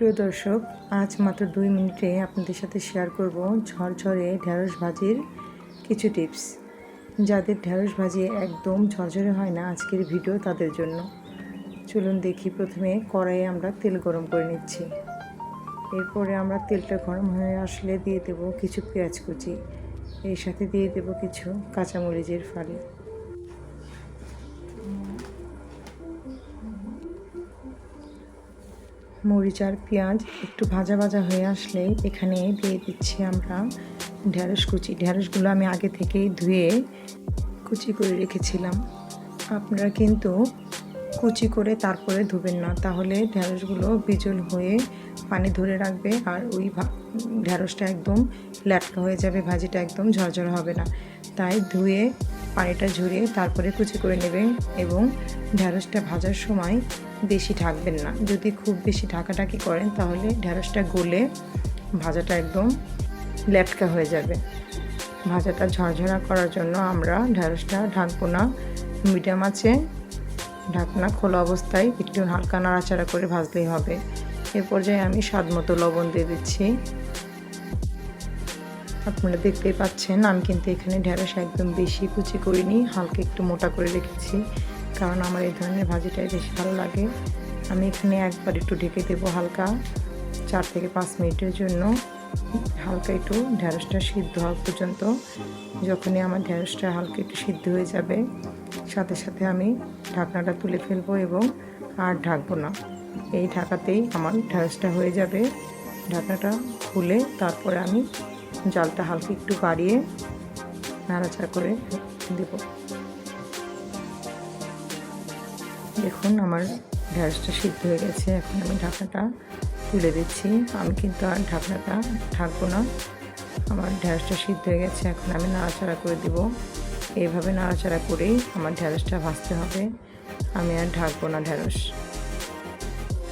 প্রিয় দর্শক, আজ মাত্র 2 মিনিটে আপনাদের সাথে শেয়ার করব ঝরঝরে ঢেঁড়স ভাজির কিছু টিপস। যাদের ঢেঁড়স ভাজি একদম ঝরঝরে হয় না, আজকের ভিডিও তাদের জন্য। চলুন দেখি। প্রথমে কড়াইয়ে আমরা তেল গরম করে নিচ্ছি। এরপরে আমরা তেলটা গরম হয়ে আসলে দিয়ে দেব কিছু পেঁয়াজ কুচি, এর সাথে দিয়ে দেব কিছু কাঁচামরিচের ফালি। মরিচ আর পেঁয়াজ একটু ভাজা ভাজা হয়ে আসলে এখানে দিয়ে দিচ্ছি আমরা ঢেঁড়স কুচি। ঢেঁড়সগুলো আমি আগে থেকেই ধুয়ে কুচি করে রেখেছিলাম। আপনারা কিন্তু কুচি করে তারপরে ধুবেন না, তাহলে ঢেঁড়সগুলো বিজল হয়ে পানি ধরে রাখবে আর ওই ঢেঁড়সটা একদম ল্যাটকা হয়ে যাবে, ভাজিটা একদম ঝরঝর হবে না। তাই ধুয়ে পানিটা ঝরিয়ে তারপরে কুচি করে নেবেন এবং ঢেঁড়সটা ভাজার সময় বেশি ঢাকবেন না। যদি খুব বেশি ঢাকাঢাকি করেন তাহলে ঢেঁড়সটা গলে ভাজাটা একদম ল্যাটকা হয়ে যাবে। ভাজাটা ঝরঝরা করার জন্য আমরা ঢেঁড়সটা ঢাকবো না, মিডিয়াম আঁচে ঢাকনা খোলা অবস্থায় একটু হালকা নাড়াচাড়া করে ভাজলেই হবে। এ পর্যায়ে আমি স্বাদ মতো লবণ দিয়ে দিচ্ছি। আপনারা দেখতেই পাচ্ছেন আমি কিন্তু এখানে ঢেঁড়স একদম বেশি কুচি করিনি, হালকা একটু মোটা করে রেখেছি, কারণ আমার এই ধরনের ভাজিটাই বেশি ভালো লাগে। আমি এখানে একবার একটু ঢেকে দেবো হালকা 4 থেকে 5 মিনিটের জন্য, হালকা একটু ঢেঁড়সটা সিদ্ধ হওয়া পর্যন্ত। যখনই আমার ঢেঁড়সটা হালকা একটু সিদ্ধ হয়ে যাবে, সাথে সাথে আমি ঢাকনাটা তুলে ফেলবো এবং আর ঢাকবো না। এই ঢাকাতেই আমার ঢেঁড়সটা হয়ে যাবে। ঢাকনাটা খুলে তারপরে আমি জালটা হালকা একটু বাড়িয়ে নাড়াচাড়া করে দেব। দেখুন আমার ঢেঁড়সটা সিদ্ধ হয়ে গেছে। এখন আমি ঢাকনাটা তুলে দিচ্ছি। আমি কিন্তু আর ঢাকনাটা ঢাকবো না, আমার ঢেঁড়সটা সিদ্ধ হয়ে গেছে। এখন আমি নাড়াচাড়া করে দেব। এইভাবে নাড়াচাড়া করেই আমার ঢেঁড়সটা ভাজতে হবে, আমি আর ঢাকবো না ঢেঁড়স।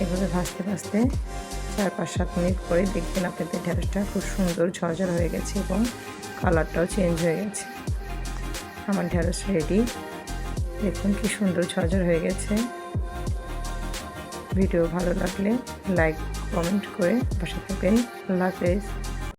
এভাবে ভাজতে ভাজতে 4-5-7 মিনিট পরে দেখবেন আপনাদের ঢেঁড়সটা খুব সুন্দর ঝরঝর হয়ে গেছে এবং কালারটাও চেঞ্জ হয়ে গেছে। আমার ঢেঁড়স রেডি। দেখুন কি সুন্দর ঝরঝর হয়ে গেছে। ভিডিও ভালো লাগলে লাইক কমেন্ট করে পাশে থাকবেন। আল্লাহ হাফেজ।